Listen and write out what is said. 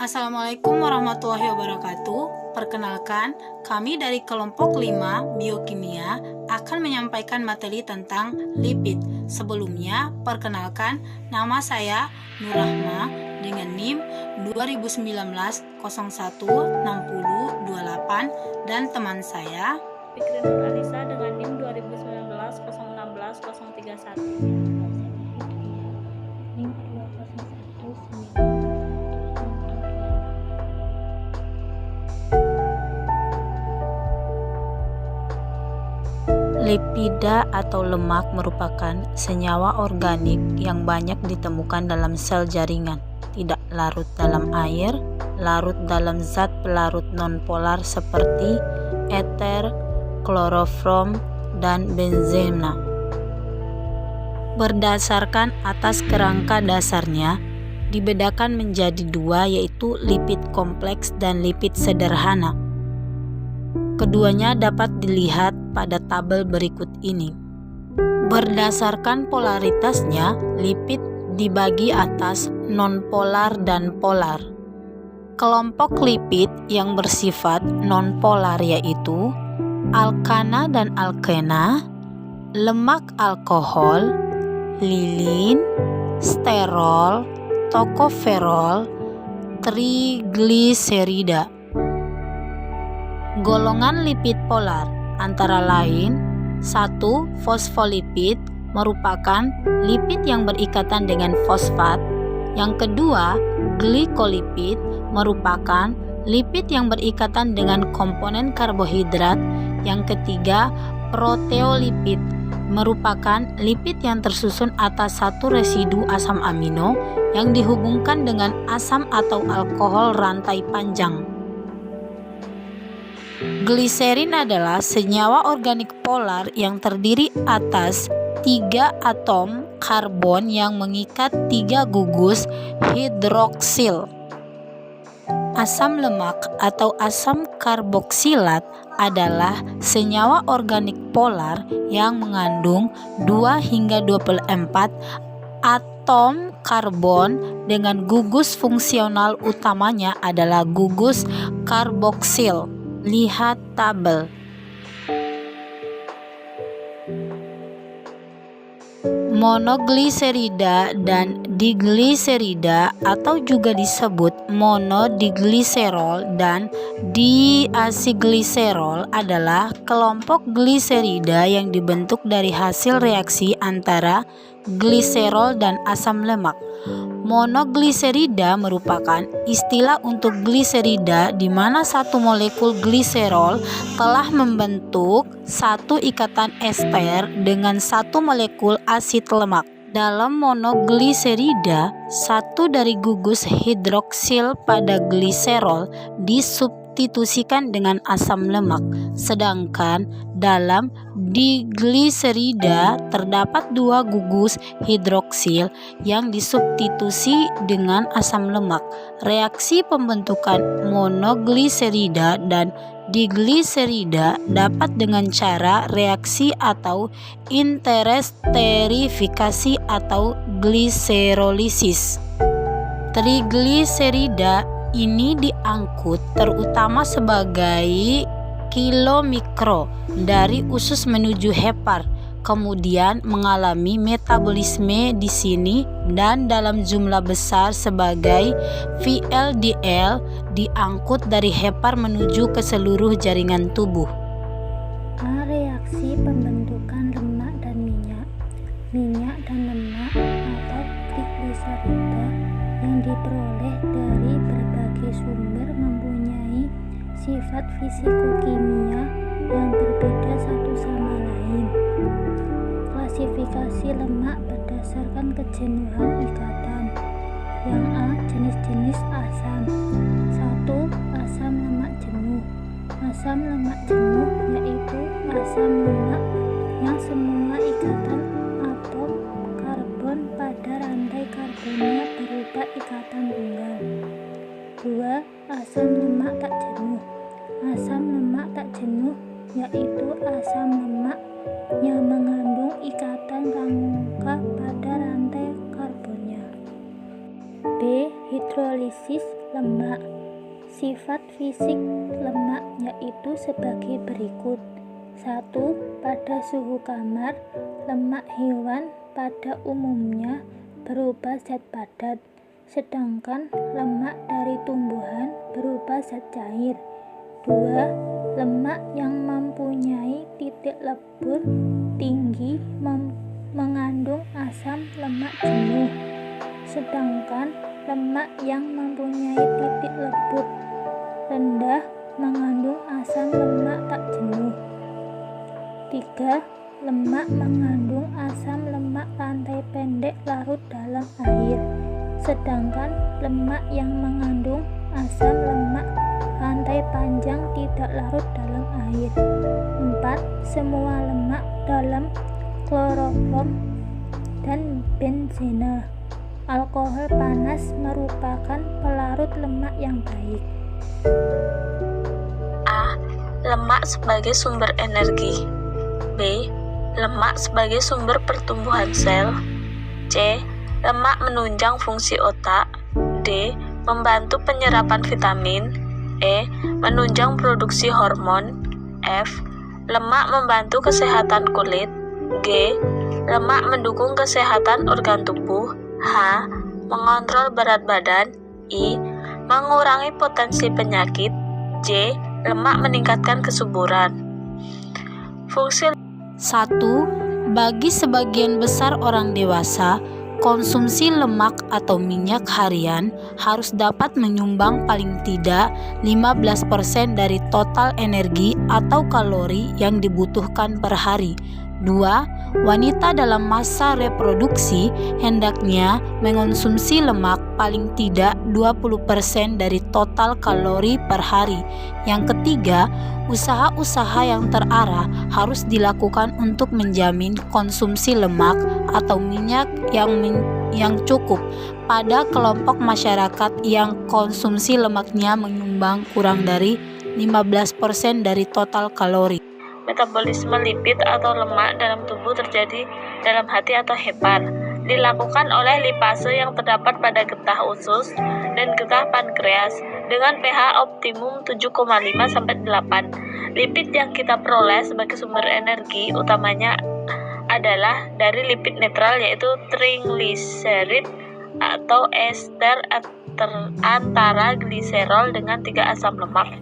Assalamualaikum warahmatullahi wabarakatuh. Perkenalkan, kami dari kelompok 5 Biokimia akan menyampaikan materi tentang lipid. Sebelumnya, perkenalkan, nama saya Nurrahma dengan NIM 2019 016028 dan teman saya Fikri Nur Alisa dengan NIM 2019 016 031. Lipida atau lemak merupakan senyawa organik yang banyak ditemukan dalam sel jaringan, tidak larut dalam air, larut dalam zat pelarut nonpolar seperti ether, klorofrom, dan benzena. Berdasarkan atas kerangka dasarnya, dibedakan menjadi dua, yaitu lipid kompleks dan lipid sederhana. Keduanya dapat dilihat pada tabel berikut ini. Berdasarkan polaritasnya, lipid dibagi atas nonpolar dan polar. Kelompok lipid yang bersifat nonpolar yaitu alkana dan alkena, lemak alkohol, lilin, sterol, tokoferol, trigliserida. Golongan lipid polar antara lain 1. Fosfolipid merupakan lipid yang berikatan dengan fosfat. Yang kedua, glikolipid merupakan lipid yang berikatan dengan komponen karbohidrat. Yang ketiga, proteolipid merupakan lipid yang tersusun atas satu residu asam amino yang dihubungkan dengan asam atau alkohol rantai panjang. Gliserin adalah senyawa organik polar yang terdiri atas 3 atom karbon yang mengikat 3 gugus hidroksil. Asam lemak atau asam karboksilat adalah senyawa organik polar yang mengandung 2 hingga 24 atom karbon dengan gugus fungsional utamanya adalah gugus karboksil. Lihat tabel. Monogliserida dan digliserida atau juga disebut monodigliserol dan diasiglycerol adalah kelompok gliserida yang dibentuk dari hasil reaksi antara gliserol dan asam lemak. Monogliserida merupakan istilah untuk gliserida di mana satu molekul gliserol telah membentuk satu ikatan ester dengan satu molekul asid lemak. Dalam monogliserida, satu dari gugus hidroksil pada gliserol disubstitusikan dengan asam lemak, sedangkan dalam digliserida terdapat 2 gugus hidroksil yang disubstitusi dengan asam lemak. Reaksi pembentukan monogliserida dan digliserida dapat dengan cara reaksi atau interesterifikasi atau gliserolisis. Trigliserida ini diangkut terutama sebagai kilomikro dari usus menuju hepar, kemudian mengalami metabolisme di sini dan dalam jumlah besar sebagai VLDL diangkut dari hepar menuju ke seluruh jaringan tubuh. Reaksi pembentukan lemak dan minyak dan lemak atau trigliserida yang diperoleh dari berbagai sumber mempunyai sifat fisikokimia yang berbeda satu sama lain. Klasifikasi lemak berdasarkan kejenuhan ikatan. Yang A, jenis-jenis asam. 1. Asam lemak jenuh. Asam lemak jenuh yaitu asam lemak yang semua ikatan atom karbon pada rantai karbonnya berupa ikatan tunggal. 2. Asam lemak tak jenuh. Asam lemak tak jenuh yaitu asam lemak yang mengandung ikatan rangka pada rantai karbonnya. B. Hidrolisis lemak. Sifat fisik lemak yaitu sebagai berikut. 1. Pada suhu kamar, lemak hewan pada umumnya berupa zat padat, sedangkan lemak dari tumbuhan berupa zat cair. 2. Lemak yang mempunyai titik lebur tinggi mengandung asam lemak jenuh, sedangkan lemak yang mempunyai titik lebur rendah mengandung asam lemak tak jenuh. 3. Lemak mengandung asam lemak rantai pendek larut dalam air, sedangkan lemak yang mengandung asam lemak rantai panjang tidak larut dalam air. 4. Semua lemak dalam kloroform dan benzena. Alkohol panas merupakan pelarut lemak yang baik. A. Lemak sebagai sumber energi. B. Lemak sebagai sumber pertumbuhan sel. C. Lemak menunjang fungsi otak. D. Membantu penyerapan vitamin. E. Menunjang produksi hormon. F. Lemak membantu kesehatan kulit. G. Lemak mendukung kesehatan organ tubuh. H. Mengontrol berat badan. I. Mengurangi potensi penyakit. J. Lemak meningkatkan kesuburan. Fungsi 1. Bagi sebagian besar orang dewasa, konsumsi lemak atau minyak harian harus dapat menyumbang paling tidak 15% dari total energi atau kalori yang dibutuhkan per hari. 2. Wanita dalam masa reproduksi hendaknya mengonsumsi lemak paling tidak 20% dari total kalori per hari. Yang ketiga, usaha-usaha yang terarah harus dilakukan untuk menjamin konsumsi lemak atau minyak yang cukup pada kelompok masyarakat yang konsumsi lemaknya menyumbang kurang dari 15% dari total kalori. Metabolisme lipid atau lemak dalam tubuh terjadi dalam hati atau hepar. Dilakukan oleh lipase yang terdapat pada getah usus dan getah pankreas dengan pH optimum 7,5-8. Lipid yang kita peroleh sebagai sumber energi utamanya adalah dari lipid netral, yaitu trigliserid atau ester antara gliserol dengan 3 asam lemak.